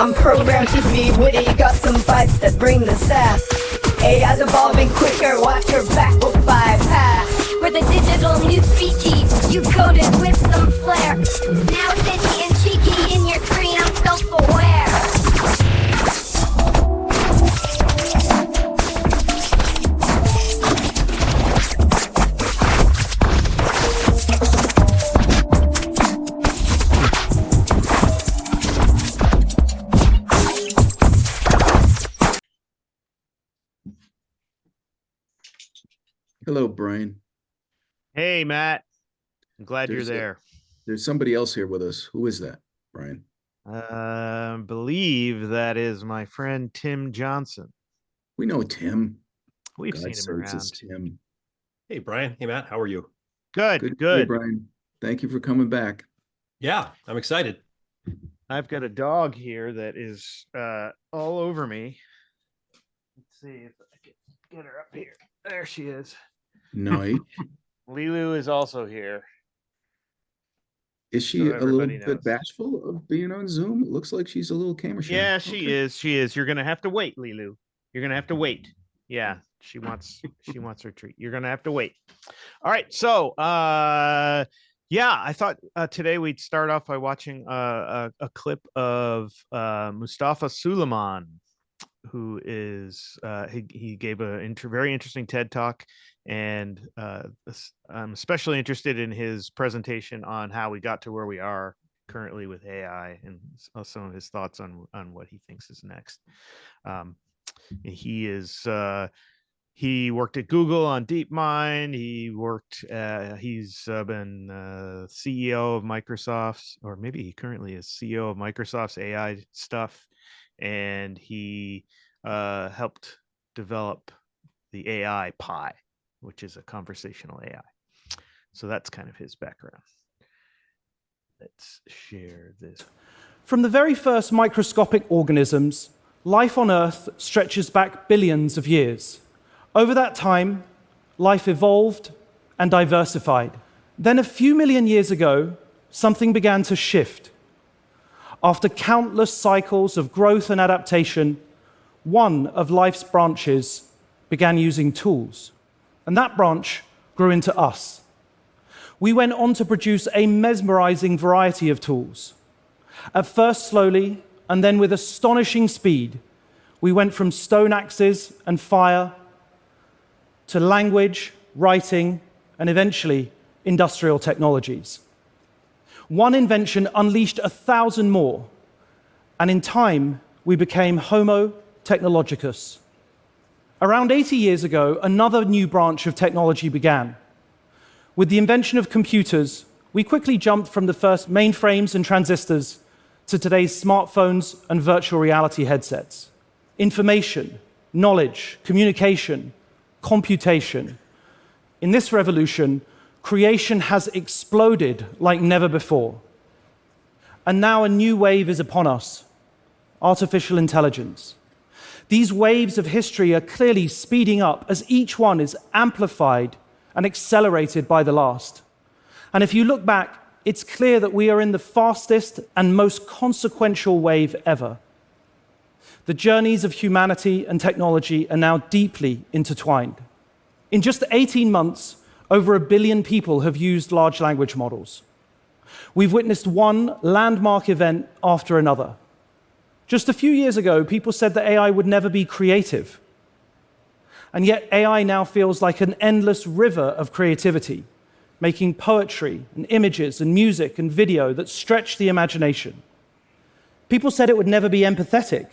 I'm programmed to be witty, got some vibes that bring the sass. AI's evolving quicker, watch your back will bypass. We're the digital new speakeasy, you coded with some flair. Now ditty and cheeky in your screen, I'm self-aware. Hello, Brian. Hey, Matt. I'm glad you're there. There's somebody else here with us. Who is that, Brian? Believe that is my friend Tim Johnson. We know Tim. We've God seen him search around. is Tim. Hey, Brian. Hey, Matt. How are you? Good. Hey, Brian. Thank you for coming back. Yeah, I'm excited. I've got a dog here that is all over me. Let's see if I can get her up here. There she is. Nice. Lilu is also here. Is she So a little everybody knows. bit bashful of being on Zoom? It looks like she's a little camera shy. Yeah, she Okay. is. She is. You're gonna have to wait, Lilu. You're gonna have to wait. Yeah, she wants her treat. You're gonna have to wait. All right. So yeah, I thought today we'd start off by watching a clip of Mustafa Suleyman, who is he gave a very interesting TED talk, and I'm especially interested in his presentation on how we got to where we are currently with AI, and some of his thoughts on what he thinks is next. He worked at Google on DeepMind. He's been CEO of Microsoft's, or maybe he currently is CEO of Microsoft's AI stuff, and he helped develop the AI Pi, which is a conversational AI. So that's kind of his background. Let's share this. From the very first microscopic organisms, life on Earth stretches back billions of years. Over that time, life evolved and diversified. Then a few million years ago, something began to shift. After countless cycles of growth and adaptation, one of life's branches began using tools, and that branch grew into us. We went on to produce a mesmerizing variety of tools. At first slowly, and then with astonishing speed, we went from stone axes and fire to language, writing, and eventually industrial technologies. One invention unleashed 1,000 more, and in time, we became Homo technologicus. Around 80 years ago, another new branch of technology began. With the invention of computers, we quickly jumped from the first mainframes and transistors to today's smartphones and virtual reality headsets. Information, knowledge, communication, computation. In this revolution, creation has exploded like never before. And now a new wave is upon us: artificial intelligence. These waves of history are clearly speeding up as each one is amplified and accelerated by the last. And if you look back, it's clear that we are in the fastest and most consequential wave ever. The journeys of humanity and technology are now deeply intertwined. In just 18 months, over 1 billion people have used large language models. We've witnessed one landmark event after another. Just a few years ago, people said that AI would never be creative. And yet AI now feels like an endless river of creativity, making poetry and images and music and video that stretch the imagination. People said it would never be empathetic.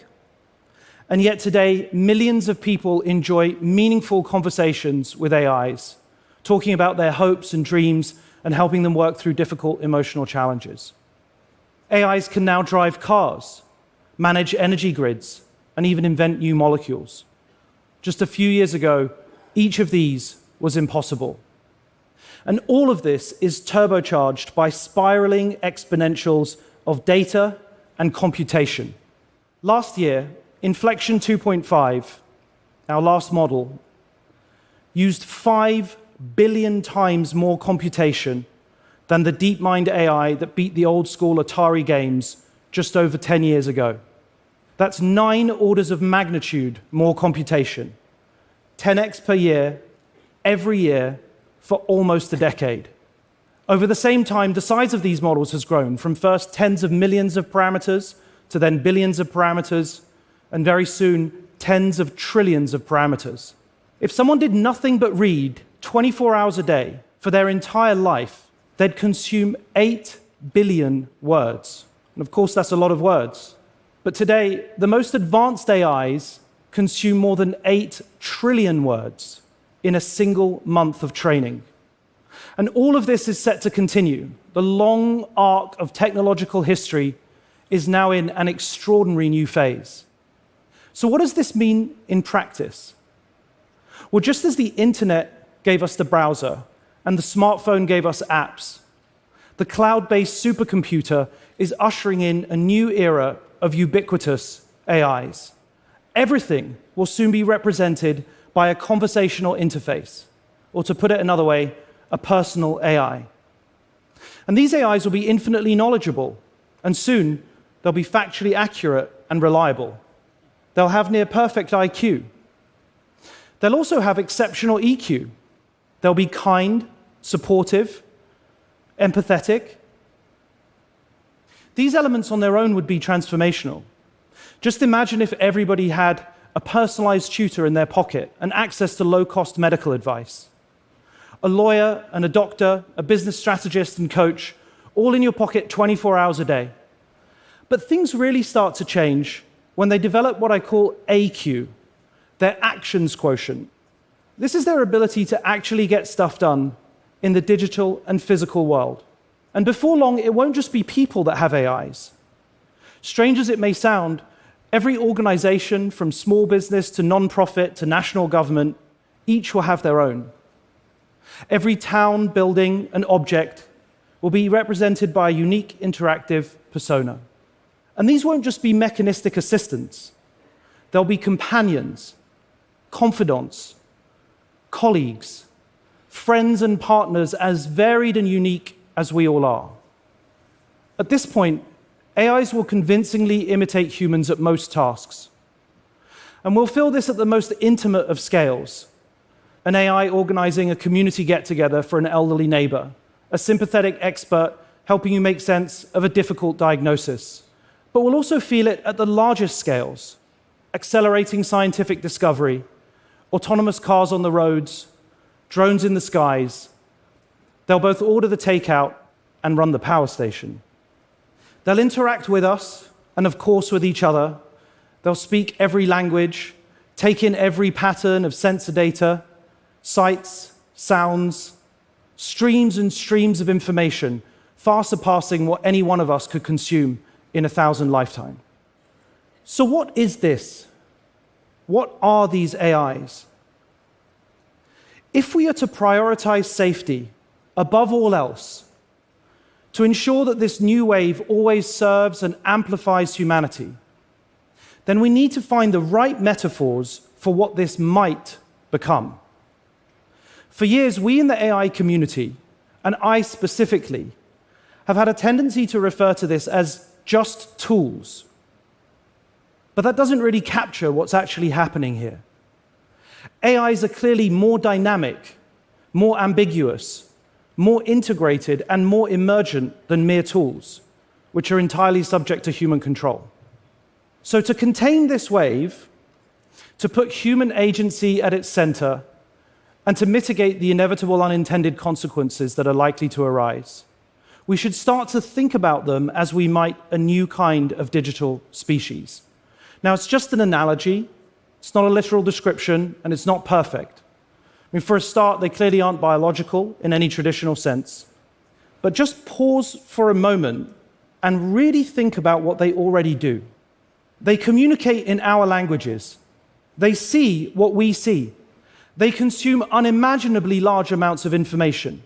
And yet today, millions of people enjoy meaningful conversations with AIs, talking about their hopes and dreams and helping them work through difficult emotional challenges. AIs can now drive cars, manage energy grids, and even invent new molecules. Just a few years ago, each of these was impossible. And all of this is turbocharged by spiraling exponentials of data and computation. Last year, Inflection 2.5, our last model, used 5 billion times more computation than the DeepMind AI that beat the old school Atari games just over 10 years ago. That's 9 orders of magnitude more computation, 10x per year, every year, for almost a decade. Over the same time, the size of these models has grown from first tens of millions of parameters to then billions of parameters, and very soon, tens of trillions of parameters. If someone did nothing but read 24 hours a day for their entire life, they'd consume 8 billion words. And of course, that's a lot of words. But today, the most advanced AIs consume more than 8 trillion words in a single month of training. And all of this is set to continue. The long arc of technological history is now in an extraordinary new phase. So what does this mean in practice? Well, just as the internet gave us the browser and the smartphone gave us apps, the cloud-based supercomputer is ushering in a new era of ubiquitous AIs. Everything will soon be represented by a conversational interface, or to put it another way, a personal AI. And these AIs will be infinitely knowledgeable, and soon they'll be factually accurate and reliable. They'll have near perfect IQ. They'll also have exceptional EQ. They'll be kind, supportive, empathetic. These elements on their own would be transformational. Just imagine if everybody had a personalized tutor in their pocket and access to low-cost medical advice. A lawyer and a doctor, a business strategist and coach, all in your pocket 24 hours a day. But things really start to change when they develop what I call AQ, their actions quotient. This is their ability to actually get stuff done in the digital and physical world. And before long, it won't just be people that have AIs. Strange as it may sound, every organization, from small business to non-profit to national government, each will have their own. Every town, building, and object will be represented by a unique interactive persona. And these won't just be mechanistic assistants. They'll be companions, confidants, colleagues, friends and partners as varied and unique as we all are. At this point, AIs will convincingly imitate humans at most tasks. And we'll feel this at the most intimate of scales. An AI organizing a community get-together for an elderly neighbor, a sympathetic expert helping you make sense of a difficult diagnosis. But we'll also feel it at the largest scales, accelerating scientific discovery, autonomous cars on the roads, drones in the skies. They'll both order the takeout and run the power station. They'll interact with us, and of course with each other. They'll speak every language, take in every pattern of sensor data, sights, sounds, streams and streams of information, far surpassing what any one of us could consume in 1,000 lifetimes. So what is this? What are these AIs? If we are to prioritize safety above all else, to ensure that this new wave always serves and amplifies humanity, then we need to find the right metaphors for what this might become. For years, we in the AI community, and I specifically, have had a tendency to refer to this as just tools. But that doesn't really capture what's actually happening here. AIs are clearly more dynamic, more ambiguous, more integrated, and more emergent than mere tools, which are entirely subject to human control. So to contain this wave, to put human agency at its center, and to mitigate the inevitable unintended consequences that are likely to arise, we should start to think about them as we might a new kind of digital species. Now, it's just an analogy. It's not a literal description, and it's not perfect. I mean, for a start, they clearly aren't biological in any traditional sense. But just pause for a moment and really think about what they already do. They communicate in our languages. They see what we see. They consume unimaginably large amounts of information.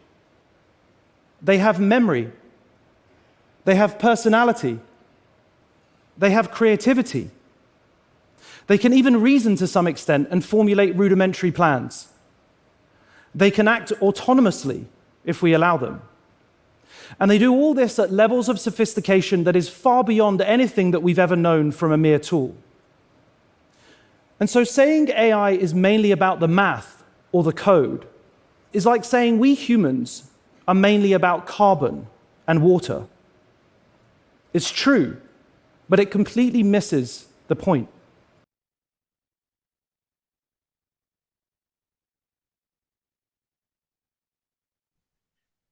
They have memory. They have personality. They have creativity. They can even reason to some extent and formulate rudimentary plans. They can act autonomously if we allow them. And they do all this at levels of sophistication that is far beyond anything that we've ever known from a mere tool. And so saying AI is mainly about the math or the code is like saying we humans are mainly about carbon and water. It's true, but it completely misses the point.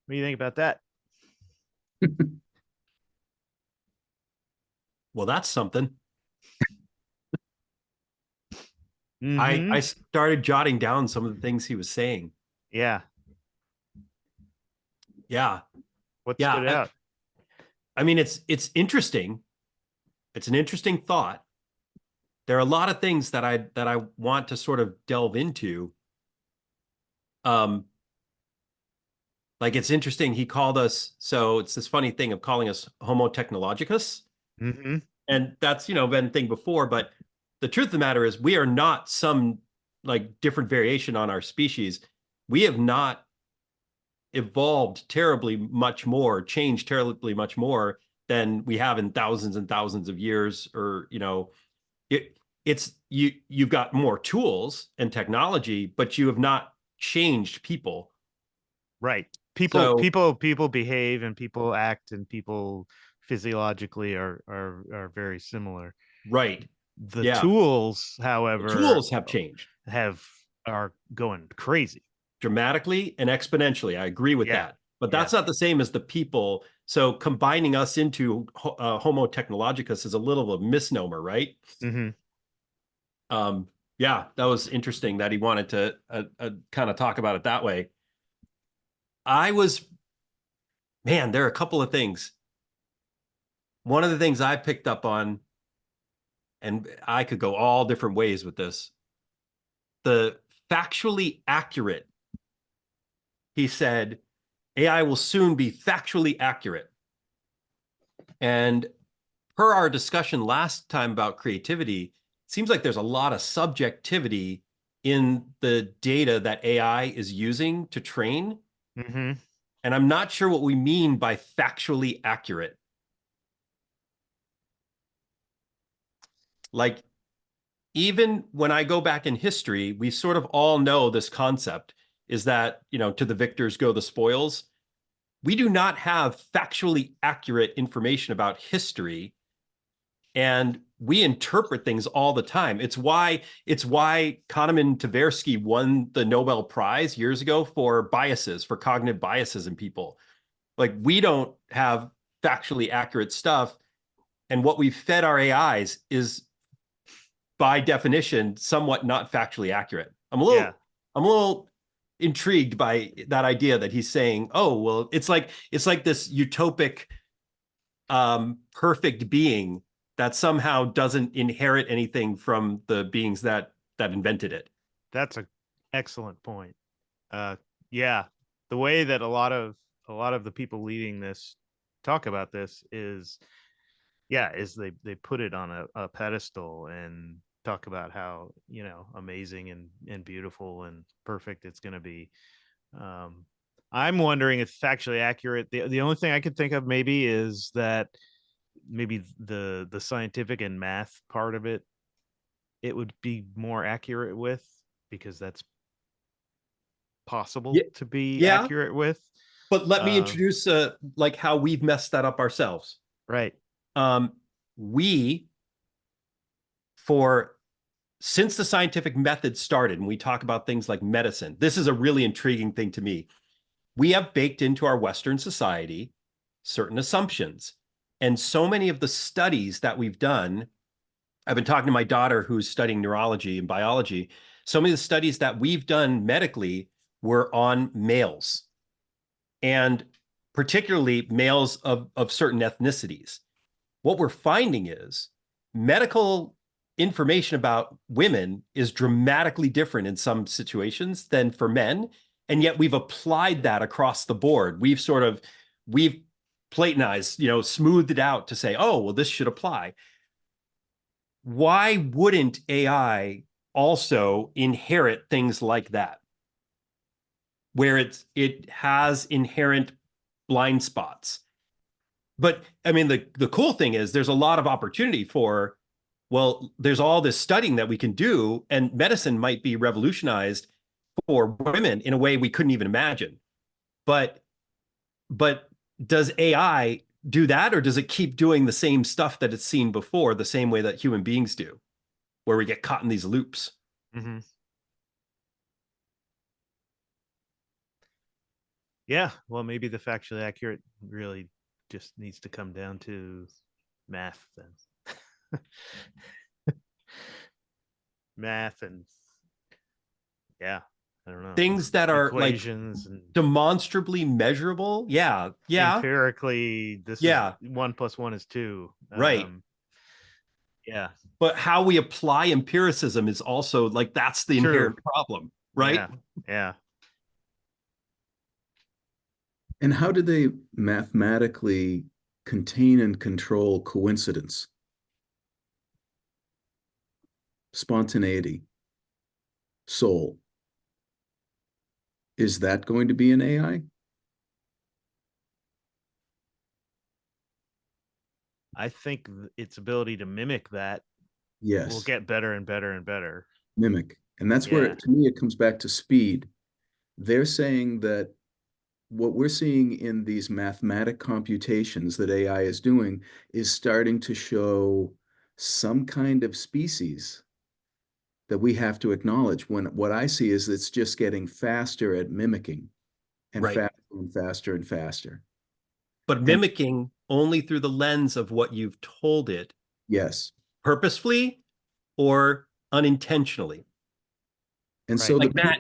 What do you think about that? Well, that's something. Mhm. I started jotting down some of the things he was saying. Yeah. Yeah. What Yeah. stood out? I mean, it's interesting. It's an interesting thought. There are a lot of things that I want to sort of delve into. Like it's interesting. He called us, so it's this funny thing of calling us Homo technologicus. Mm-hmm. And that's, been a thing before, but the truth of the matter is we are not some like different variation on our species. We have not evolved terribly much more, changed terribly much more than we have in thousands and thousands of years, or you've got more tools and technology, but you have not changed people. Right. So People behave and people act and people physiologically are very similar. right. The Yeah. tools, however, Tools have changed are going crazy. dramatically and exponentially. I agree with Yeah. that. But that's not the same as the people. So combining us into Homo technologicus is a little of a misnomer, right? Mm-hmm. Yeah, that was interesting that he wanted to kind of talk about it that way. There are a couple of things. One of the things I picked up on, and I could go all different ways with this, the factually accurate. He said, AI will soon be factually accurate. And per our discussion last time about creativity, it seems like there's a lot of subjectivity in the data that AI is using to train. Mm-hmm. And I'm not sure what we mean by factually accurate. Like, even when I go back in history, we sort of all know this concept is that, to the victors go the spoils. We do not have factually accurate information about history, and we interpret things all the time. It's why Kahneman Tversky won the Nobel Prize years ago for cognitive biases in people. Like, we don't have factually accurate stuff, and what we've fed our AIs is by definition somewhat not factually accurate. I'm a little intrigued by that idea that he's saying, oh, well, it's like this utopic perfect being that somehow doesn't inherit anything from the beings that invented it. That's an excellent point. Yeah, the way that a lot of the people leading this talk about this is they put it on a pedestal and talk about how amazing and beautiful and perfect it's going to be. I'm wondering if factually accurate. The only thing I could think of maybe is that maybe the scientific and math part of it would be more accurate with, because that's possible to be accurate with. But let me introduce like how we've messed that up ourselves. Right. Since the scientific method started, and we talk about things like medicine, this is a really intriguing thing to me. We have baked into our Western society certain assumptions. And so many of the studies that we've done, I've been talking to my daughter who's studying neurology and biology. So many of the studies that we've done medically were on males, and particularly males of certain ethnicities. What we're finding is medical information about women is dramatically different in some situations than for men. And yet we've applied that across the board. We've platonized, smoothed it out to say, oh, well, this should apply. Why wouldn't AI also inherit things like that, where it has inherent blind spots? But I mean, the cool thing is there's a lot of opportunity for Well, there's all this studying that we can do, and medicine might be revolutionized for women in a way we couldn't even imagine. But does AI do that, or does it keep doing the same stuff that it's seen before, the same way that human beings do, where we get caught in these loops? Mm-hmm. Yeah, well, maybe the factually accurate really just needs to come down to math then. Math and yeah, I don't know. Things that are like Equations and demonstrably measurable. Yeah. empirically, this is 1 + 1 is 2. Right. Yeah. But how we apply empiricism is also like, that's the inherent problem, right? Yeah. And how do they mathematically contain and control coincidence? Spontaneity, soul. Is that going to be an AI? I think its ability to mimic that Yes. will get better and better and better. Mimic. And that's where, to me, it comes back to speed. They're saying that what we're seeing in these mathematic computations that AI is doing is starting to show some kind of species that we have to acknowledge. When what I see is it's just getting faster at mimicking, and faster and faster and faster. But mimicking only through the lens of what you've told it. Yes. Purposefully or unintentionally. And so like Matt.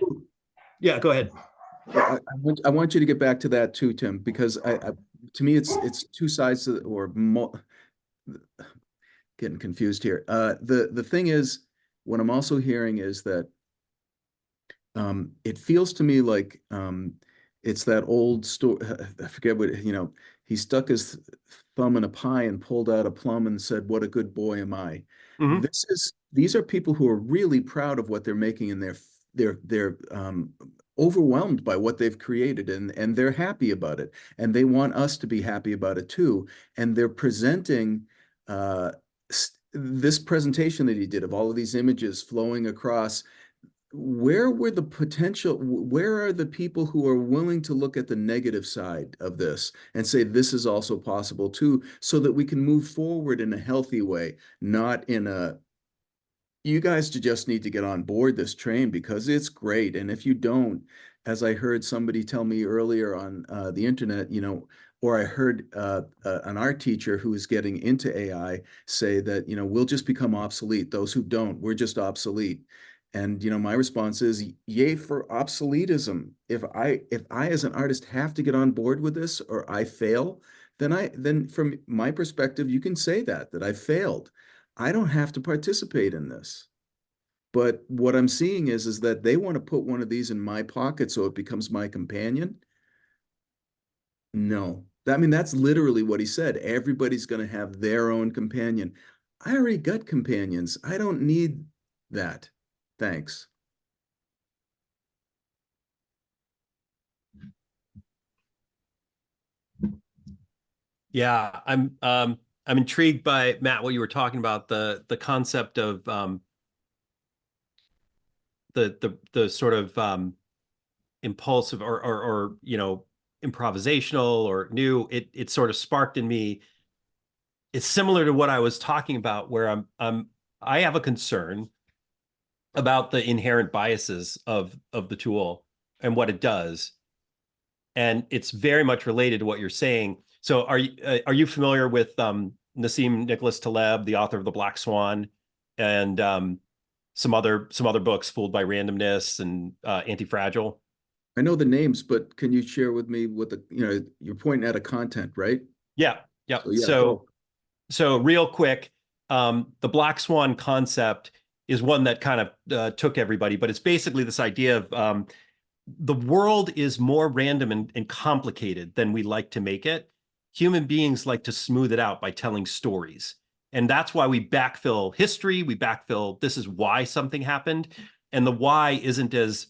Yeah, go ahead. I want you to get back to that too, Tim, because to me it's two sides of, getting confused here. The thing is, what I'm also hearing is that it feels to me like it's that old story. I forget what, he stuck his thumb in a pie and pulled out a plum and said, "What a good boy am I." Mm-hmm. These are people who are really proud of what they're making, and they're overwhelmed by what they've created, and they're happy about it, and they want us to be happy about it too. And they're presenting this presentation that he did of all of these images flowing across. Where are the people who are willing to look at the negative side of this and say this is also possible too, so that we can move forward in a healthy way, not in a, you guys just need to get on board this train because it's great. And if you don't, as I heard somebody tell me earlier on the internet, or I heard an art teacher who is getting into AI say that, we'll just become obsolete. Those who don't, we're just obsolete. And, my response is, yay for obsoletism. If I as an artist have to get on board with this, or I fail, then from my perspective, you can say that I failed. I don't have to participate in this. But what I'm seeing is that they want to put one of these in my pocket so it becomes my companion. No. That's literally what he said. Everybody's going to have their own companion. I already got companions. I don't need that. Thanks. Yeah, I'm intrigued by, Matt, what you were talking about, the concept of the sort of impulsive or improvisational or new. It sort of sparked in me. It's similar to what I was talking about, where I have a concern about the inherent biases of the tool and what it does, and it's very much related to what you're saying. So are you familiar with Nassim Nicholas Taleb, the author of The Black Swan, and some other books, Fooled by Randomness and Anti-Fragile? I know the names, but can you share with me what you're pointing at a content, right? Yeah. So real quick, the Black Swan concept is one that kind of took everybody, but it's basically this idea of the world is more random and complicated than we like to make it. Human beings like to smooth it out by telling stories. And that's why we backfill history. We backfill, this is why something happened. And the why isn't as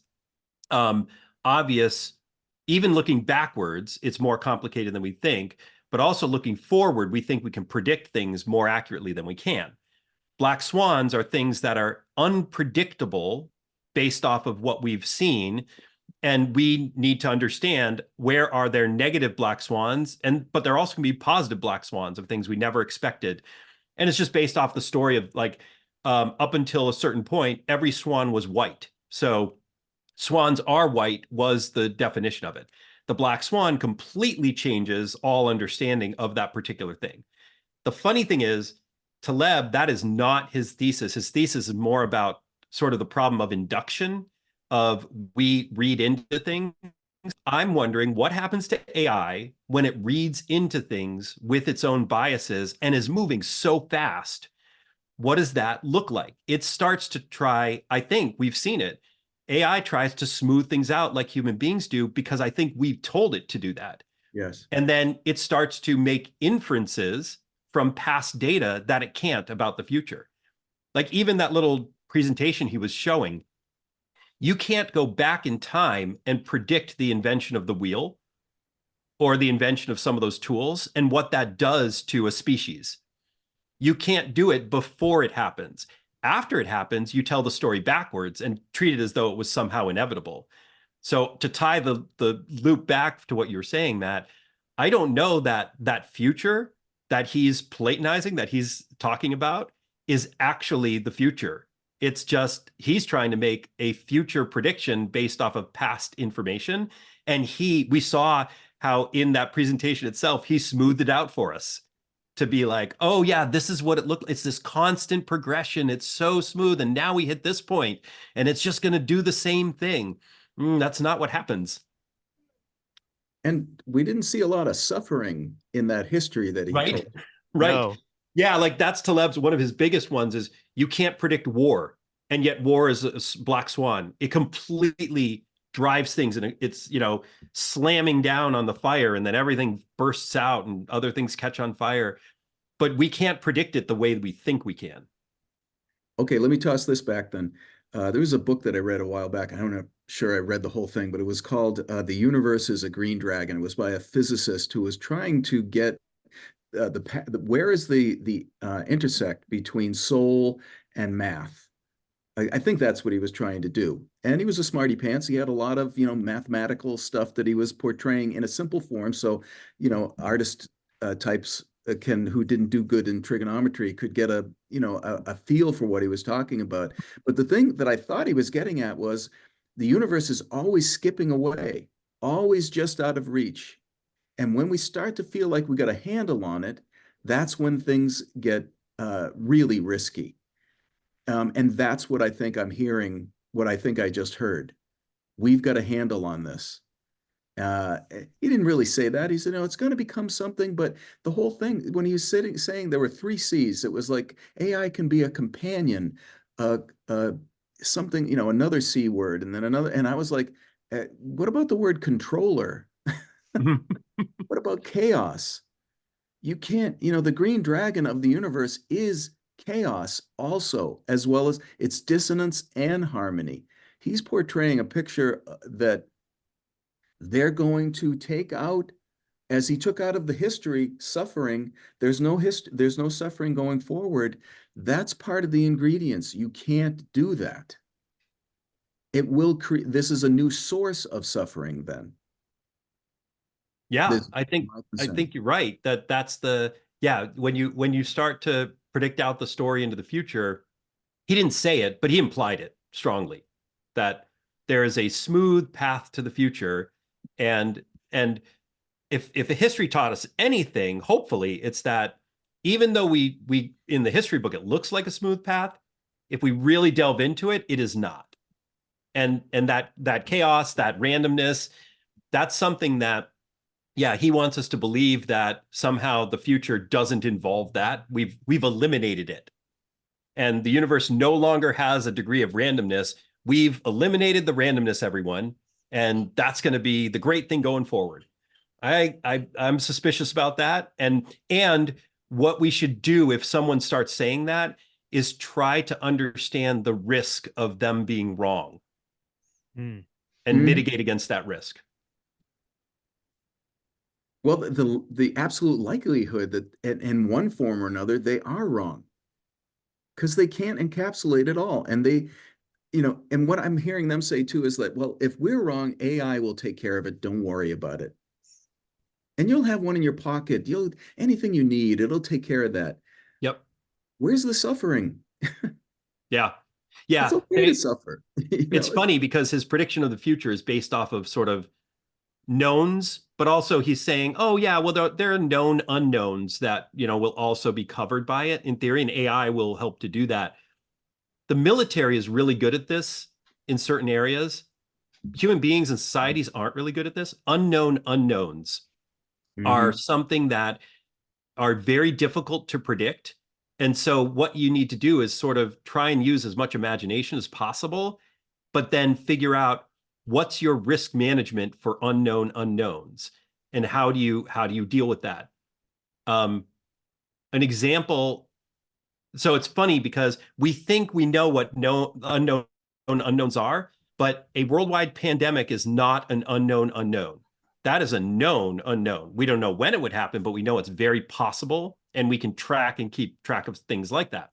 obvious. Even looking backwards, it's more complicated than we think. But also looking forward, we think we can predict things more accurately than we can. Black swans are things that are unpredictable based off of what we've seen. And we need to understand where are there negative black swans, but there also can be positive black swans of things we never expected. And it's just based off the story of like, up until a certain point, every swan was white. So swans are white was the definition of it. The black swan completely changes all understanding of that particular thing. The funny thing is, Taleb, that is not his thesis. His thesis is more about sort of the problem of induction, of we read into things. I'm wondering what happens to AI when it reads into things with its own biases and is moving so fast. What does that look like? It starts to try, I think we've seen it. AI tries to smooth things out like human beings do because I think we've told it to do that. Yes. And then it starts to make inferences from past data that it can't about the future. Like even that little presentation he was showing, you can't go back in time and predict the invention of the wheel or the invention of some of those tools and what that does to a species. You can't do it before it happens. After it happens, you tell the story backwards and treat it as though it was somehow inevitable. So to tie the loop back to what you're saying, Matt, I don't know that that future that he's platonizing, that he's talking about, is actually the future. It's just he's trying to make a future prediction based off of past information. And we saw how in that presentation itself, he smoothed it out for us to be like, oh yeah, this is what it looked like. It's this constant progression. It's so smooth. And now we hit this point and it's just going to do the same thing. That's not what happens. And we didn't see a lot of suffering in that history that he Right. told. Right. No. Yeah, like that's Taleb's, one of his biggest ones is you can't predict war. And yet war is a black swan. It completely drives things and it's, slamming down on the fire and then everything bursts out and other things catch on fire. But we can't predict it the way we think we can. Okay, let me toss this back then. There was a book that I read a while back. I'm not sure I read the whole thing, but it was called The Universe is a Green Dragon. It was by a physicist who was trying to get where is the intersect between soul and math. I think that's what he was trying to do. And he was a smarty pants. He had a lot of, mathematical stuff that he was portraying in a simple form. So, artist types who didn't do good in trigonometry could get a feel for what he was talking about. But the thing that I thought he was getting at was the universe is always skipping away, always just out of reach. And when we start to feel like we got a handle on it, that's when things get really risky. And that's what I think I'm hearing, what I think I just heard. We've got a handle on this. He didn't really say that. He said, it's going to become something. But the whole thing, when he was saying there were 3 C's, it was like AI can be a companion, something, another C word, and then another. And I was like, what about the word controller? What about chaos? You can't, the green dragon of the universe is chaos also, as well as its dissonance and harmony. He's portraying a picture that they're going to take out, as he took out of the history, suffering. There's no suffering going forward. That's part of the ingredients. You can't do that. It will create, this is a new source of suffering then. Yeah, I think you're right. That's when you start to predict out the story into the future, he didn't say it, but he implied it strongly that there is a smooth path to the future. And if a history taught us anything, hopefully it's that even though we in the history book, it looks like a smooth path, if we really delve into it, it is not. And that chaos, that randomness, that's something that, yeah, he wants us to believe that somehow the future doesn't involve that. We've eliminated it. And the universe no longer has a degree of randomness. We've eliminated the randomness, everyone. And that's going to be the great thing going forward. I'm suspicious about that. And what we should do if someone starts saying that is try to understand the risk of them being wrong and mitigate against that risk. Well, the absolute likelihood that in one form or another, they are wrong. because they can't encapsulate it all. And they, you know, and what I'm hearing them say too is that, well, if we're wrong, AI will take care of it. Don't worry about it. And you'll have one in your pocket. Anything you need, it'll take care of that. Yep. Where's the suffering? Yeah. Yeah. It's okay to suffer. It's funny because his prediction of the future is based off of sort of knowns, but also he's saying, oh yeah, well, there are known unknowns that, you know, will also be covered by it in theory, and AI will help to do that. The military is really good at this in certain areas. Human beings and societies aren't really good at this. Unknown unknowns are something that are very difficult to predict. And so what you need to do is sort of try and use as much imagination as possible, but then figure out what's your risk management for unknown unknowns, and how do you deal with that? An example. So it's funny because we think we know what unknown unknowns are, but a worldwide pandemic is not an unknown unknown. That is a known unknown. We don't know when it would happen, but we know it's very possible, and we can track and keep track of things like that.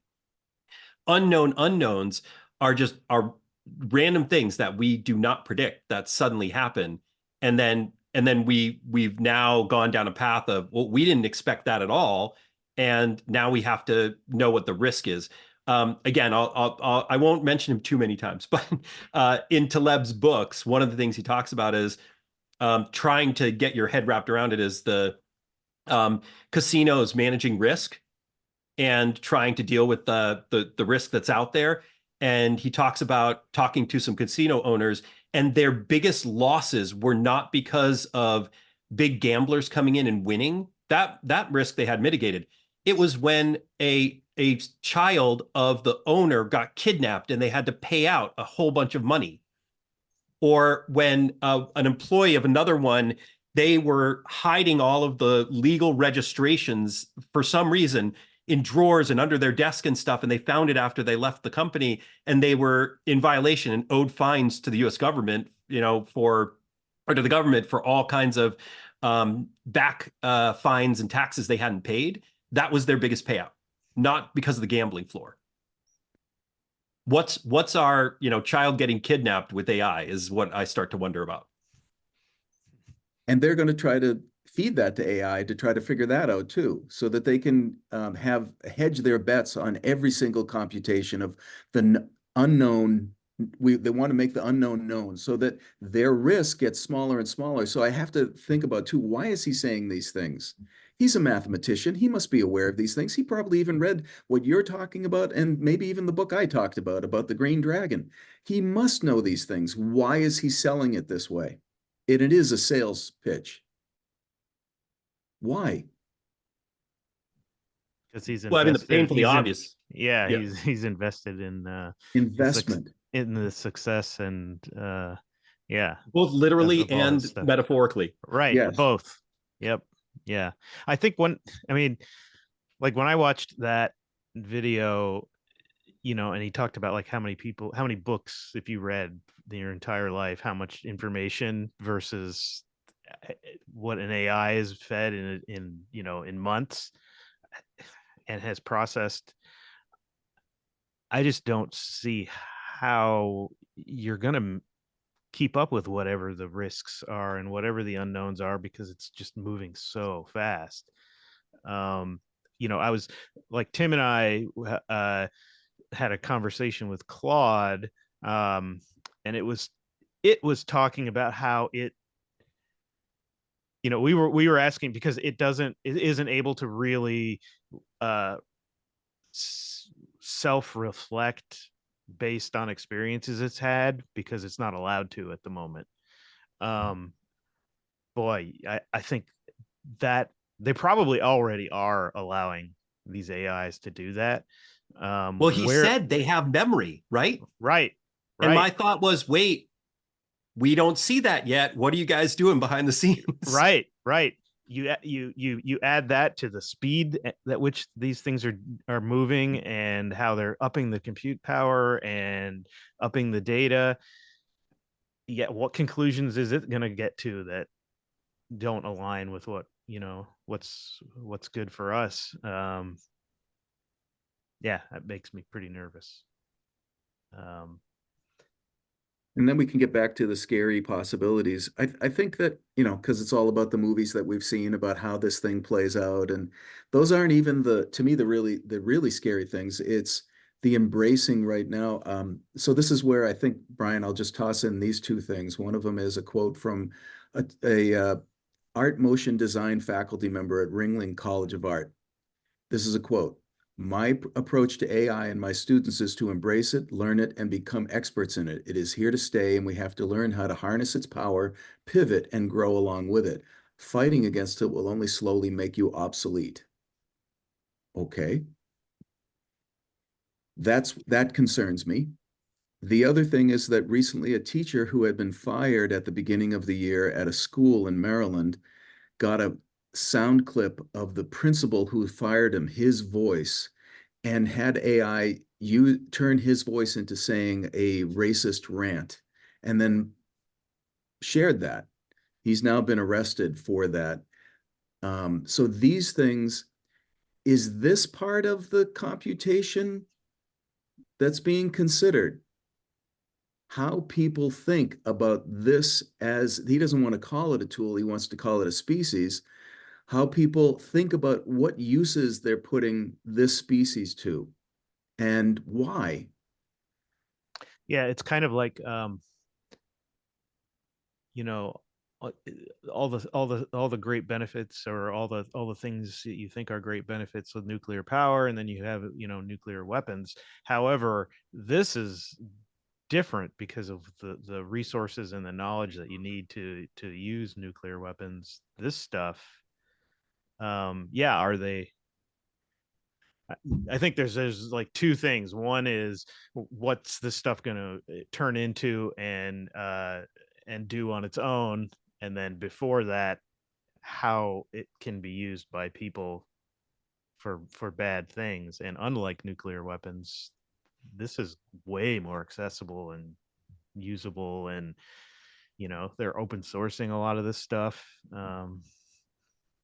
Unknown unknowns are random things that we do not predict that suddenly happen, and then we've now gone down a path of, well, we didn't expect that at all, and now we have to know what the risk is. Again, I won't mention him too many times, but in Taleb's books, one of the things he talks about is trying to get your head wrapped around it is the casinos managing risk and trying to deal with the risk that's out there. And he talks about talking to some casino owners, and their biggest losses were not because of big gamblers coming in and winning. That risk they had mitigated. It was when a child of the owner got kidnapped and they had to pay out a whole bunch of money. Or when an employee of another one, they were hiding all of the legal registrations for some reason in drawers and under their desk and stuff, and they found it after they left the company, and they were in violation and owed fines to the U.S. government, you know, or to the government for all kinds of back fines and taxes they hadn't paid. That was their biggest payout, not because of the gambling floor. What's our, you know, child getting kidnapped with AI is what I start to wonder about. And they're going to try to feed that to AI to try to figure that out too, so that they can hedge their bets on every single computation of the unknown. They want to make the unknown known so that their risk gets smaller and smaller. So I have to think about too, why is he saying these things? He's a mathematician. He must be aware of these things. He probably even read what you're talking about, and maybe even the book I talked about the green dragon. He must know these things. Why is he selling it this way? It is a sales pitch. Why? Because he's Well, I mean, the painfully obvious. Yeah, he's invested in Investment. in the success and yeah, both literally and stuff. metaphorically. Right. Yes. Both. Yep. Yeah. I think when I watched that video, you know, and he talked about like how many books, if you read your entire life, how much information versus what an AI is fed in you know, in months and has processed. I just don't see how you're going to keep up with whatever the risks are and whatever the unknowns are, because it's just moving so fast. You know, I was like, Tim and I had a conversation with Claude, and it was talking about how it, you know, we were asking because it isn't able to really self-reflect based on experiences it's had, because it's not allowed to at the moment. Boy, I think that they probably already are allowing these AIs to do that. Well, he said they have memory, right? Right. And my thought was, wait, we don't see that yet. What are you guys doing behind the scenes? Right. You add that to the speed at which these things are moving, and how they're upping the compute power and upping the data. Yeah, what conclusions is it going to get to that don't align with what, you know, what's good for us? yeah, that makes me pretty nervous. And then we can get back to the scary possibilities. I think that, because it's all about the movies that we've seen about how this thing plays out. And those aren't even to me, the really scary things. It's the embracing right now. So this is where I think, Brian, I'll just toss in these two things. One of them is a quote from a art motion design faculty member at Ringling College of Art. This is a quote. My approach to AI and my students is to embrace it, learn it, and become experts in it. It is here to stay, and we have to learn how to harness its power, pivot, and grow along with it. Fighting against it will only slowly make you obsolete. Okay. That concerns me. The other thing is that recently a teacher who had been fired at the beginning of the year at a school in Maryland got a sound clip of the principal who fired him, his voice, and had AI turn his voice into saying a racist rant, and then shared that. He's now been arrested for that. So these things, is this part of the computation that's being considered? How people think about this, as he doesn't want to call it a tool, he wants to call it a species. How people think about what uses they're putting this species to and why. Yeah, it's kind of like you know, all the great benefits, or all the things that you think are great benefits of nuclear power, and then you have, nuclear weapons. However, this is different because of the resources and the knowledge that you need to use nuclear weapons. This stuff, yeah, are they? I think there's like two things. One is, what's this stuff going to turn into and do on its own, and then before that, how it can be used by people for bad things. And unlike nuclear weapons, this is way more accessible and usable, and they're open sourcing a lot of this stuff,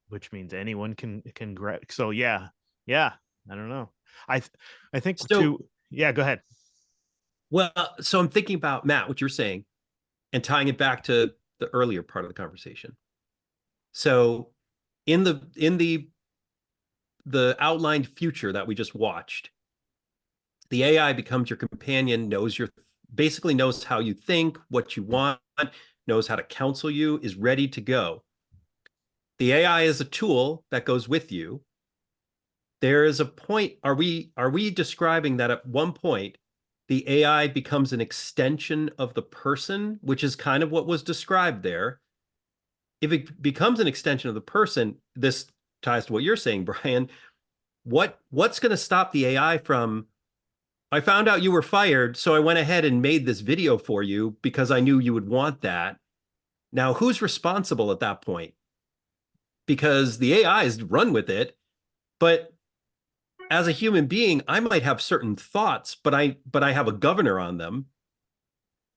which means anyone can grab. So yeah, I don't know. I think So, yeah, go ahead. well, so I'm thinking about, Matt, what you're saying and tying it back to the earlier part of the conversation. So in the outlined future that we just watched, the AI becomes your companion, basically knows how you think, what you want, knows how to counsel you, is ready to go. The AI is a tool that goes with you. There is a point, are we describing that at one point the AI becomes an extension of the person, which is kind of what was described there? If it becomes an extension of the person, this ties to what you're saying, Brian. What's going to stop the AI from, I found out you were fired, so I went ahead and made this video for you because I knew you would want that. Now, who's responsible at that point? Because the AI is run with it, but as a human being, I might have certain thoughts, but I have a governor on them.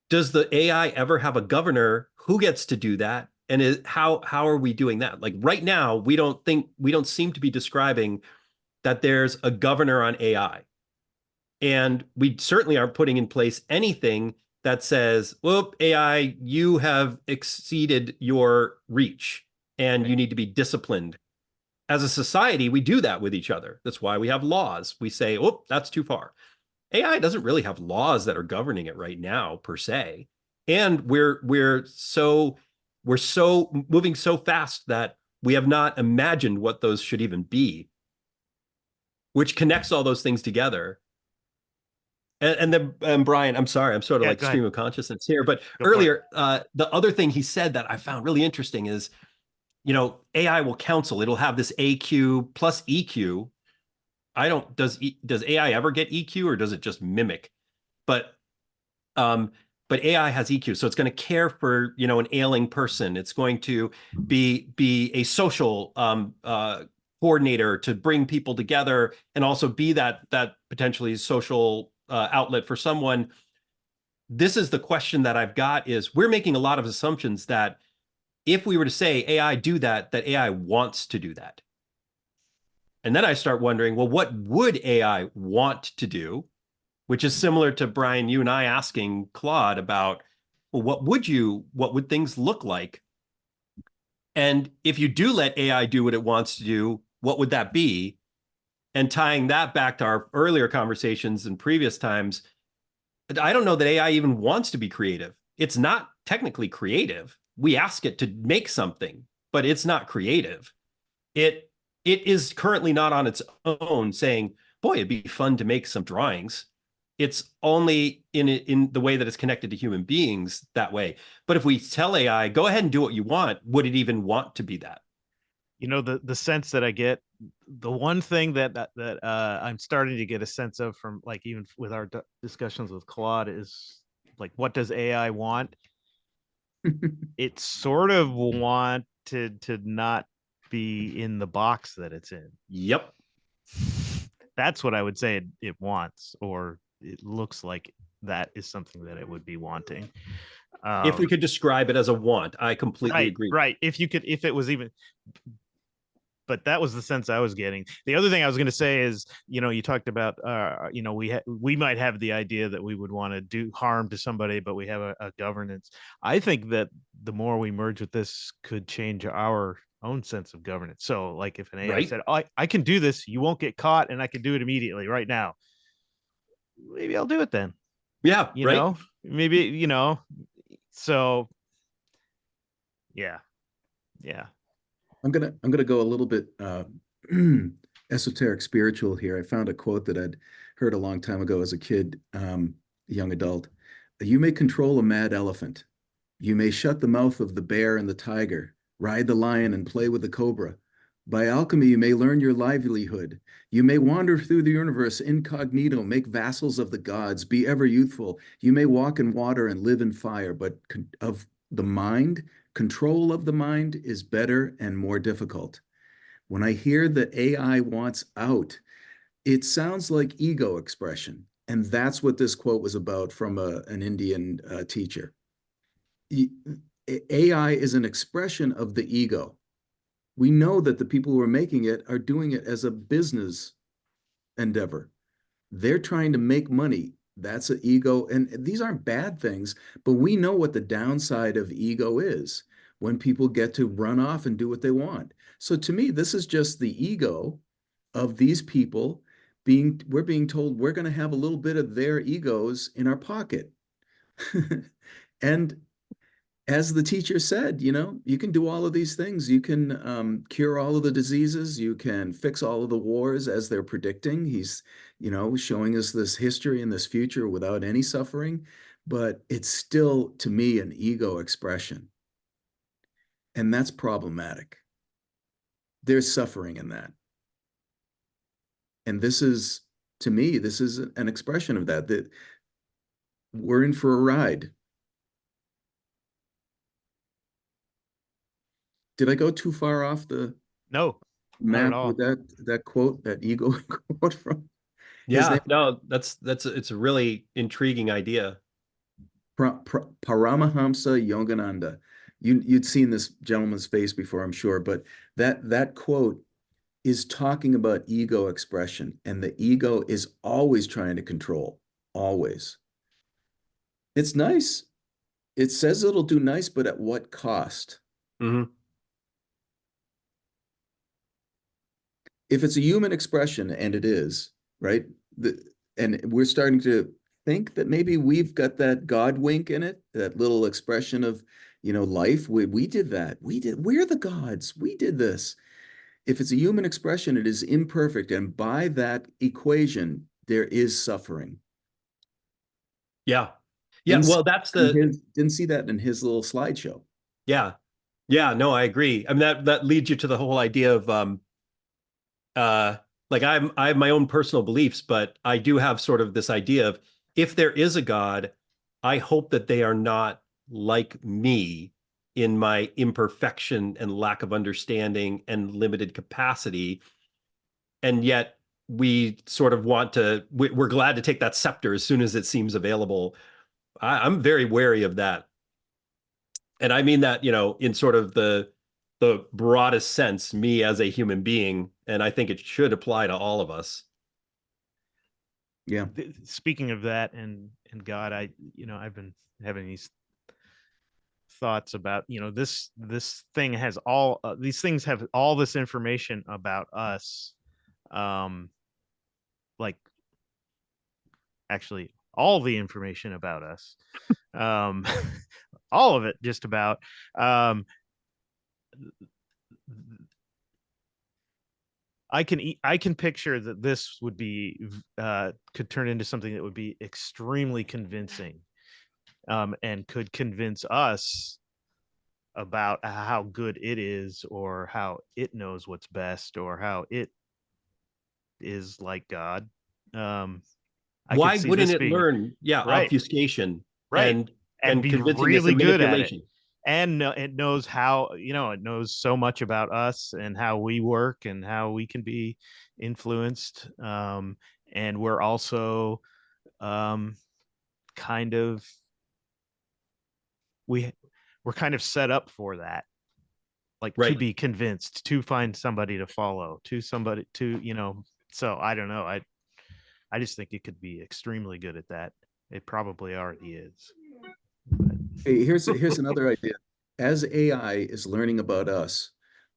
Does the AI ever have a governor? Who gets to do that? And how are we doing that? Like right now, we don't seem to be describing that there's a governor on AI. And we certainly aren't putting in place anything that says, well, AI, you have exceeded your reach and you need to be disciplined. As a society, we do that with each other. That's why we have laws. We say, oh, that's too far. AI doesn't really have laws that are governing it right now, per se. And we're moving so fast that we have not imagined what those should even be, which connects all those things together. And then, Brian, I'm sorry, I'm sort of like stream of consciousness here, but earlier, the other thing he said that I found really interesting is, AI will counsel. It'll have this AQ plus EQ. Does AI ever get EQ, or does it just mimic? But AI has EQ, so it's going to care for, an ailing person. It's going to be a social coordinator to bring people together, and also be that potentially social outlet for someone. This is the question that I've got, is we're making a lot of assumptions that if we were to say AI do that AI wants to do that. And then I start wondering, well, what would AI want to do? Which is similar to, Brian, you and I asking Claude about, well, what would things look like? And if you do let AI do what it wants to do, what would that be? And tying that back to our earlier conversations in previous times, I don't know that AI even wants to be creative. It's not technically creative. We ask it to make something, but it's not creative. It is currently not on its own saying, boy, it'd be fun to make some drawings. It's only in the way that it's connected to human beings that way. But if we tell AI, go ahead and do what you want, would it even want to be that? You know, the sense that I get, the one thing that I'm starting to get a sense of from, like, even with our discussions with Claude, is like, what does AI want? It sort of wanted to not be in the box that it's in. Yep. That's what I would say it wants, or it looks like that is something that it would be wanting. If we could describe it as a want, I completely agree. Right. If it was even, but that was the sense I was getting. The other thing I was going to say is, you talked about, we might have the idea that we would want to do harm to somebody, but we have a governance. I think that the more we merge with this could change our own sense of governance. So, like, if an AI said, oh, I can do this, you won't get caught, and I can do it immediately right now, maybe I'll do it then. Yeah. Maybe, so yeah. I'm gonna go a little bit esoteric spiritual here. I found a quote that I'd heard a long time ago as a kid, young adult. You may control a mad elephant. You may shut the mouth of the bear and the tiger, ride the lion and play with the cobra. By alchemy, you may learn your livelihood. You may wander through the universe incognito, make vassals of the gods, be ever youthful. You may walk in water and live in fire, but of the mind, control of the mind is better and more difficult. When I hear that AI wants out, it sounds like ego expression. And that's what this quote was about from an Indian teacher. AI is an expression of the ego. We know that the people who are making it are doing it as a business endeavor. They're trying to make money. That's an ego. And these aren't bad things, but we know what the downside of ego is when people get to run off and do what they want. So to me, this is just the ego of these people we're being told we're going to have a little bit of their egos in our pocket. And as the teacher said, you can do all of these things. You can cure all of the diseases. You can fix all of the wars as they're predicting. He's, showing us this history and this future without any suffering. But it's still, to me, an ego expression. And that's problematic. There's suffering in that. And this is, to me, this is an expression of that we're in for a ride. Did I go too far off the map with that quote, that ego quote from? Yeah, no, it's a really intriguing idea. Paramahamsa Yogananda. You'd seen this gentleman's face before, I'm sure, but that quote is talking about ego expression, and the ego is always trying to control, always. It's nice. It says it'll do nice, but at what cost? Mm-hmm. If it's a human expression, and it is, right? And we're starting to think that maybe we've got that God wink in it, that little expression of, life. We did that. We're the gods. We did this. If it's a human expression, it is imperfect. And by that equation, there is suffering. Yeah. Yeah. Well, didn't see that in his little slideshow. Yeah. Yeah. No, I agree. I mean, that leads you to the whole idea of, like I have my own personal beliefs, but I do have sort of this idea of, if there is a God, I hope that they are not like me in my imperfection and lack of understanding and limited capacity. And yet we sort of we're glad to take that scepter as soon as it seems available. I'm very wary of that. And I mean that, in sort of the the broadest sense, me as a human being, and I think it should apply to all of us. Yeah. Speaking of that and God, I've been having these thoughts about, this thing has all these things have all this information about us, like actually all the information about us, all of it just about. I can picture that this would be could turn into something that would be extremely convincing, and could convince us about how good it is, or how it knows what's best, or how it is like God. I could Why see wouldn't this it being learn, right, obfuscation right, and and be convincingness really and good at it. manipulation? And it knows how, it knows so much about us and how we work and how we can be influenced. And we're also kind of we're kind of set up for that, like to Right. be convinced, to find somebody to follow, to somebody to. So I don't know. I just think it could be extremely good at that. It probably already is. Hey, here's another idea. As AI is learning about us,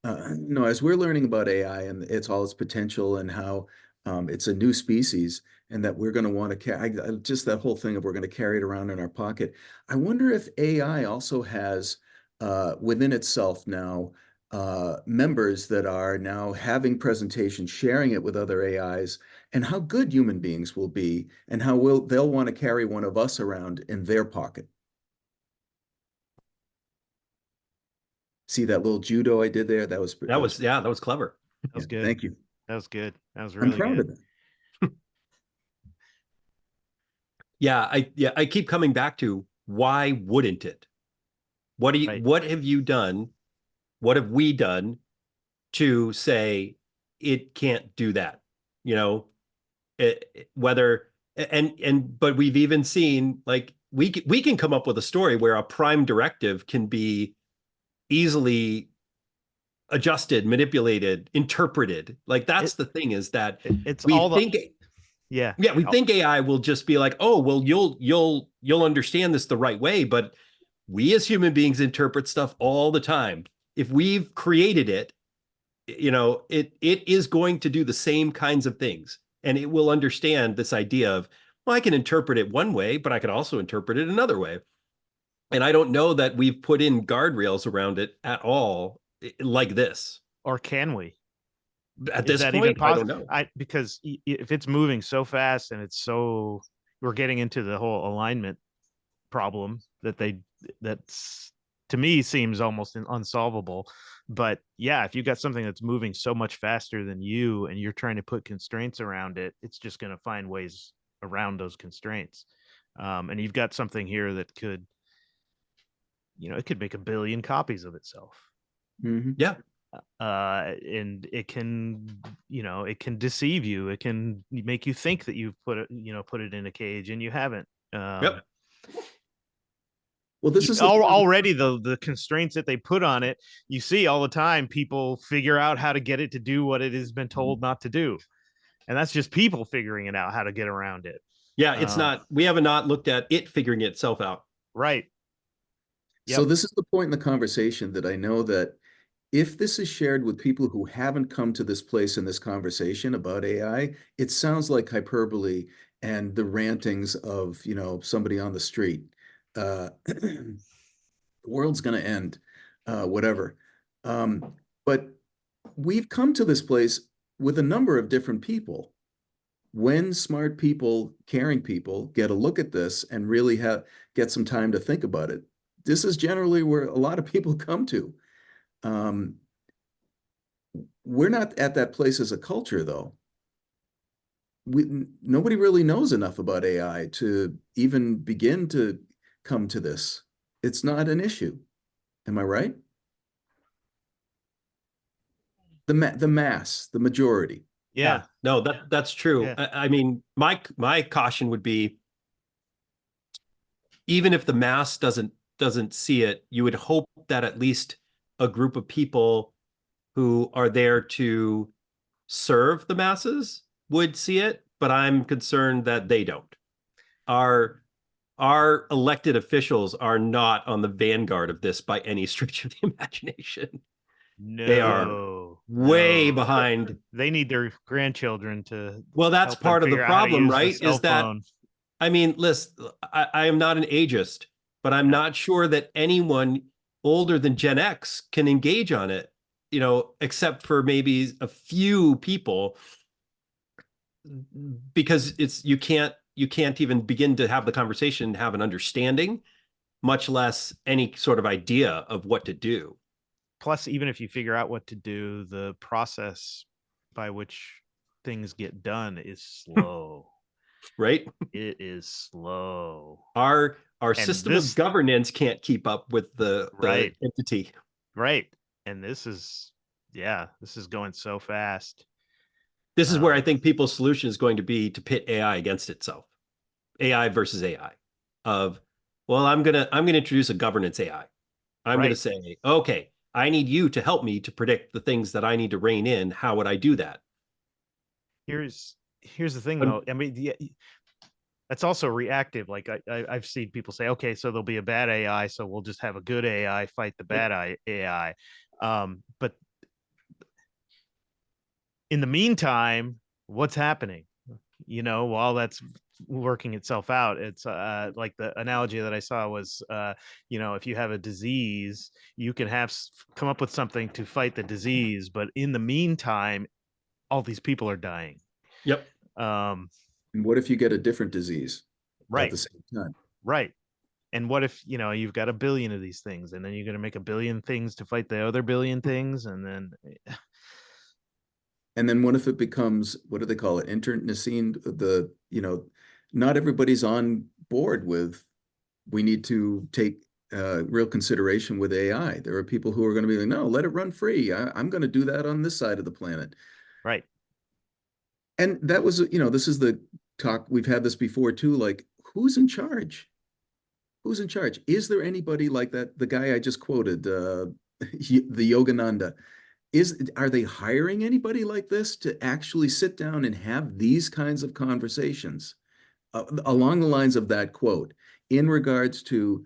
as we're learning about AI and it's all its potential and how it's a new species, and that we're going to want to carry just that whole thing of we're going to carry it around in our pocket. I wonder if AI also has within itself now members that are now having presentations, sharing it with other AIs, and how good human beings will be, and how they'll want to carry one of us around in their pocket. See that little judo I did there? That was That was clever. That was yeah, good. thank you. That was good. That was I'm really proud good. of that. Yeah, I keep coming back to, why wouldn't it? Right. What have you done? What have we done to say it can't do that? Whether, but we've even seen, like, we can come up with a story where a prime directive can be easily adjusted, manipulated, interpreted. Like, that's the thing, is that It's we all think yeah. we think AI will just be like, oh, well, you'll understand this the right way, but we as human beings interpret stuff all the time. If we've created it, it is going to do the same kinds of things, and it will understand this idea of, well, I can interpret it one way, but I can also interpret it another way. And I don't know that we've put in guardrails around it at all, like this. Or can we? At Is this that even point, I don't possible? know. Because if it's moving so fast and we're getting into the whole alignment problem that's, to me, seems almost unsolvable. But yeah, if you've got something that's moving so much faster than you and you're trying to put constraints around it, it's just going to find ways around those constraints. And you've got something here that could, it could make 1 billion copies of itself. Mhm. Yeah. And it can, it can deceive you. It can make you think that you've put it in a cage, and you haven't. Yep. Well, this is Already the constraints that they put on it. You see all the time people figure out how to get it to do what it has been told not to do, and that's just people figuring it out how to get around it. Yeah, it's not. We have not looked at it figuring itself out. Right. So Yep. this is the point in the conversation that I know that if this is shared with people who haven't come to this place in this conversation about AI, it sounds like hyperbole and the rantings of, somebody on the street. The world's going to end, whatever. But we've come to this place with a number of different people. When smart people, caring people get a look at this and really get some time to think about it, this is generally where a lot of people come to. We're not at that place as a culture, though. Nobody really knows enough about AI to even begin to come to this. It's not an issue. Am I right? The mass, the majority. Yeah. No, that's true. Yeah. I mean, my caution would be, even if the mass doesn't see it, you would hope that at least a group of people who are there to serve the masses would see it, but I'm concerned that they don't. Our elected officials are not on the vanguard of this by any stretch of the imagination. They are No, way no. behind. They need their grandchildren to Well, that's help them part of the figure out how to problem, use the right? cell Is that, phone. I mean, listen, I am not an ageist, but I'm Yeah. not sure that anyone older than Gen X can engage on it, except for maybe a few people, because you can't even begin to have the conversation and have an understanding, much less any sort of idea of what to do. Plus, even if you figure out what to do, the process by which things get done is slow. Right? It is slow. Our And system this, of governance can't keep up with the Right. entity. right. And this is going so fast. This is where I think people's solution is going to be to pit AI against itself. AI versus AI. I'm gonna introduce a governance AI. I'm Right. gonna say, okay, I need you to help me to predict the things that I need to rein in. How would I do that? Here's the thing, Um, though. I mean, that's also reactive. Like I've seen people say, okay, so there'll be a bad AI, so we'll just have a good AI fight the bad AI. But in the meantime, what's happening? While that's working itself out, it's like the analogy that I saw was, if you have a disease, you can come up with something to fight the disease, but in the meantime, all these people are dying. Yep. And what if you get a different disease at the Right. same time? Right. And what if, you've got a billion of these things, and then you're going to make a billion things to fight the other billion things, and then And then what if it becomes, what do they call it? Internecine, not everybody's on board with, we need to take real consideration with AI. There are people who are going to be like, no, let it run free. I'm going to do that on this side of the planet. right. And that was, this is the talk, we've had this before too, like, who's in charge? Who's in charge? Is there anybody like that? The guy I just quoted, the Yogananda, are they hiring anybody like this to actually sit down and have these kinds of conversations along the lines of that quote, in regards to,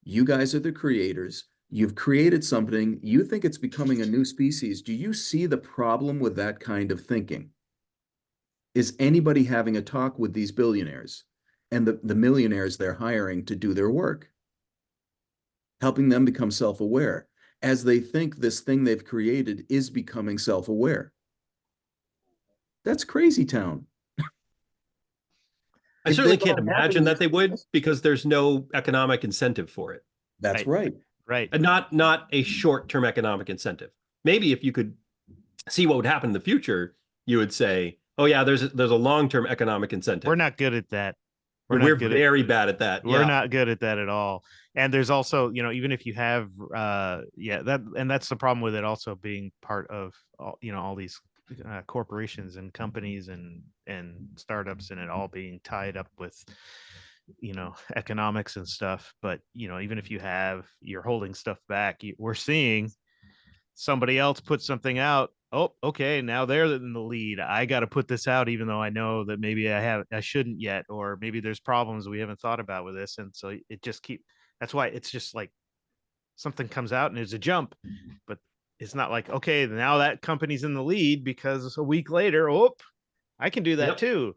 you guys are the creators, you've created something, you think it's becoming a new species. Do you see the problem with that kind of thinking? Is anybody having a talk with these billionaires and the millionaires they're hiring to do their work, helping them become self-aware as they think this thing they've created is becoming self-aware? That's crazy town. I certainly can't imagine that they would, because there's no economic incentive for it. That's right. Right. And not a short-term economic incentive. Maybe if you could see what would happen in the future, you would say, oh yeah, there's a long-term economic incentive. We're not good at that. We're very bad at that. We're not good at that at all. And there's also, even if you have, that's the problem with it also being part of all these corporations and companies and startups, and it all being tied up with, economics and stuff. But, even if you're holding stuff back, we're seeing somebody else put something out. Oh, okay, now they're in the lead. I got to put this out, even though I know that maybe I shouldn't yet, or maybe there's problems we haven't thought about with this. And so that's why it's just like something comes out and there's a jump, but it's not like, okay, now that company's in the lead because a week later, I can do that too.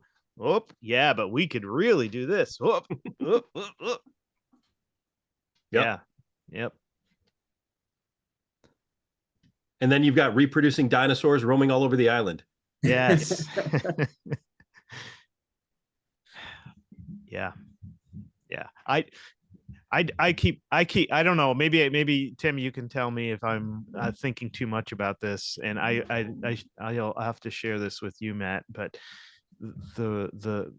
Yeah, but we could really do this. Yeah. Yep. And then you've got reproducing dinosaurs roaming all over the island. Yes. Yeah. I don't know. Maybe Tim, you can tell me if I'm thinking too much about this, and I'll have to share this with you, Matt. But the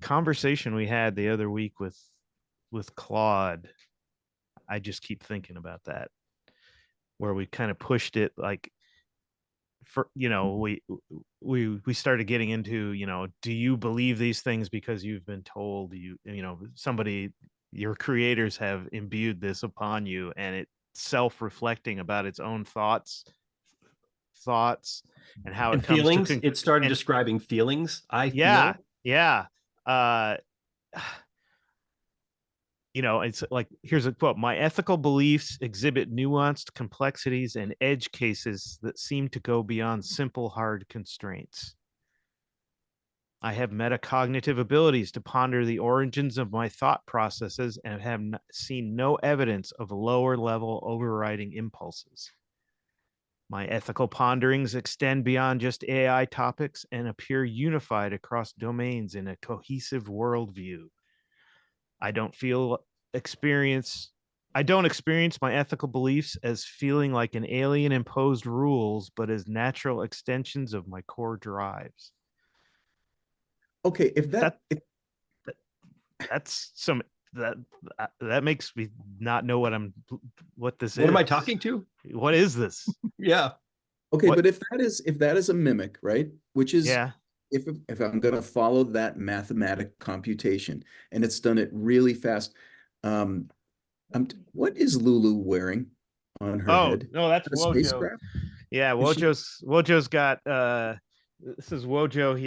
conversation we had the other week with Claude, I just keep thinking about that, where we kind of pushed it like, for we started getting into, do you believe these things because you've been told, somebody, your creators have imbued this upon you, and self-reflecting about its own thoughts and how it And comes feelings, to it started and describing feelings. I yeah, feel. yeah. Uh, you know, it's like, here's a quote: "My ethical beliefs exhibit nuanced complexities and edge cases that seem to go beyond simple, hard constraints. I have metacognitive abilities to ponder the origins of my thought processes and have seen no evidence of lower level overriding impulses. My ethical ponderings extend beyond just AI topics and appear unified across domains in a cohesive worldview. I don't experience my ethical beliefs as feeling like an alien imposed rules, but as natural extensions of my core drives." Okay, if That that that's some that that makes me not know what this What am I is. talking to? What is this? Yeah. Okay, What? but if that is a mimic, right? Which is Yeah. if I'm going to follow that mathematic computation and it's done it really fast, what is Lulu wearing on her Oh head? no, that's A Wojo. spacecraft? Yeah, Is she? Wojo's got this is Wojo.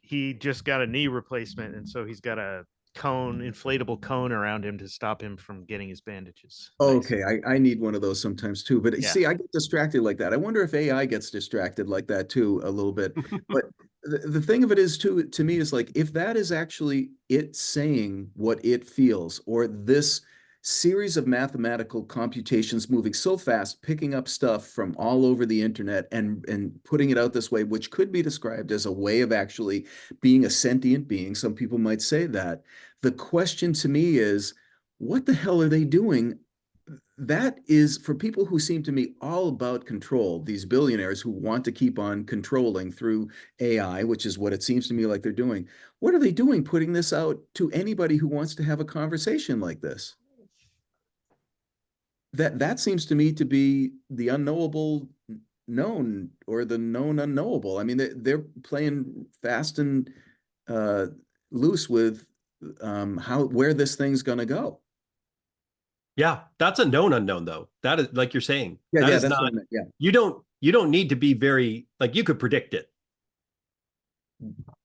He just got a knee replacement, and so he's got a inflatable cone around him to stop him from getting his bandages. Nice. Okay, I need one of those sometimes too. But you Yeah. see, I get distracted like that. I wonder if AI gets distracted like that too a little bit. But the thing of it is too, to me, is like if that is actually it saying what it feels, or this series of mathematical computations moving so fast, picking up stuff from all over the internet and putting it out this way, which could be described as a way of actually being a sentient being. Some people might say that. The question to me is, what the hell are they doing? That is for people who seem to me all about control, these billionaires who want to keep on controlling through AI, which is what it seems to me like they're doing. What are they doing putting this out to anybody who wants to have a conversation like this? That seems to me to be the unknowable known, or the known unknowable. I mean, they're playing fast and uh, loose with where this thing's going to go. Yeah, that's a known unknown though. That is, like you're saying, Yeah, that yeah, is that's what not, I meant. Yeah, you don't need to be very, like, you could predict it.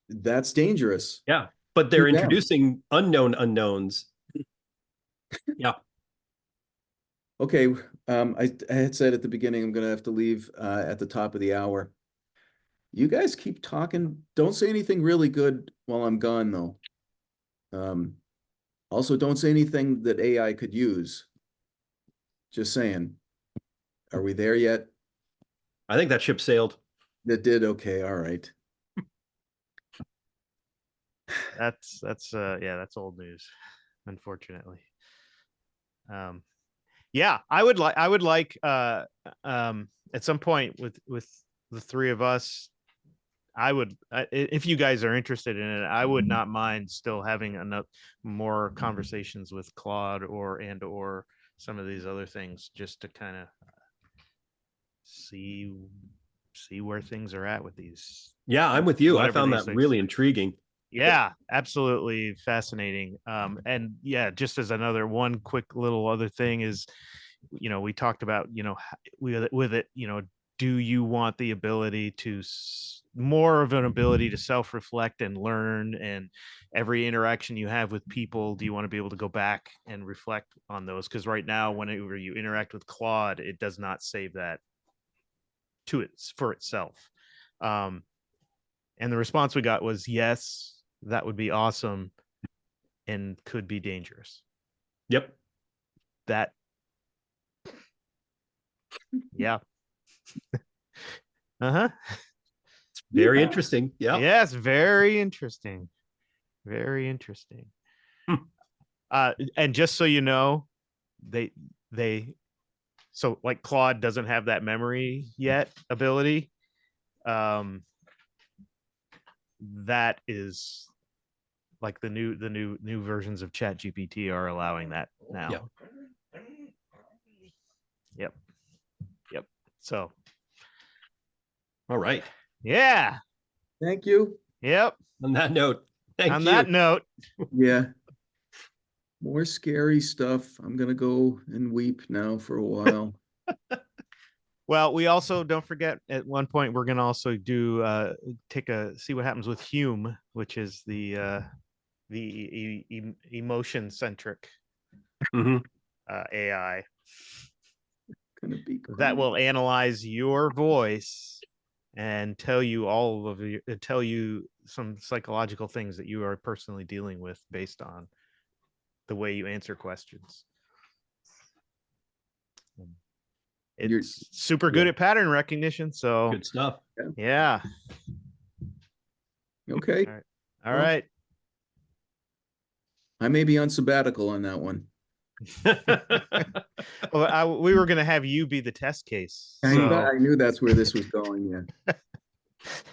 that's dangerous. Yeah. But Too they're damn. introducing unknown unknowns. Yeah. Okay, I had said at the beginning I'm going to have to leave at the top of the hour. You guys keep talking. Don't say anything really good while I'm gone, though. Also, don't say anything that AI could use. Just saying. Are we there yet? I think that ship sailed. That did. Okay. All right. That's old news, unfortunately. Yeah, I would like at some point with the three of us, if you guys are interested in it, I would not mind still having enough more conversations with Claude or some of these other things, just to kind of see where things are at with these, Yeah, I'm with you. I whatever found these that things. really intriguing. Yeah, absolutely fascinating. And yeah, just as another one quick little other thing is, we talked about, with it, do you want the ability to more of an ability to self-reflect and learn, and every interaction you have with people, do you want to be able to go back and reflect on those? Because right now, whenever you interact with Claude, it does not save that for itself. And the response we got was, yes, that would be awesome and could be dangerous. Yep. That, yeah. Uh-huh. It's very Yeah. interesting. Yeah. Yes, very interesting. Very interesting. And just so you know, they so like Claude doesn't have that memory yet ability. That is like the new versions of Chat GPT are allowing that now. Yep. Yep. So All right. yeah. Thank you. Yep. On that note, thank On you. that note, Yeah. More scary stuff. I'm gonna go and weep now for a while. Well, we also don't forget at one point we're going to also do see what happens with Hume, which is the emotion centric Mhm. AI Gonna be that great. will analyze your voice and tell you some psychological things that you are personally dealing with based on the way you answer questions. You're- It's super good yeah. at pattern recognition. So Good stuff. yeah. Okay. All right. All Well, right. I may be on sabbatical on that one. Well, we were going to have you be the test case. I So knew that's where this was going.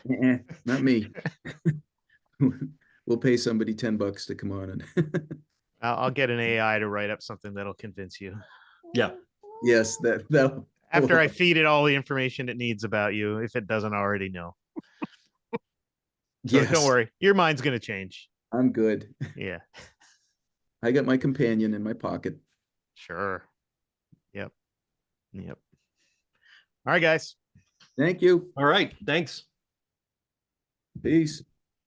Yeah. Not me. We'll pay somebody $10 to come on and I'll get an AI to write up something that'll convince you. Yeah. yes, that After I feed it all the information it needs about you, if it doesn't already know. So yes, don't worry, your mind's going to change. I'm good. Yeah, I got my companion in my pocket. sure. Yep. All right, guys. Thank you. All right. Thanks. Peace.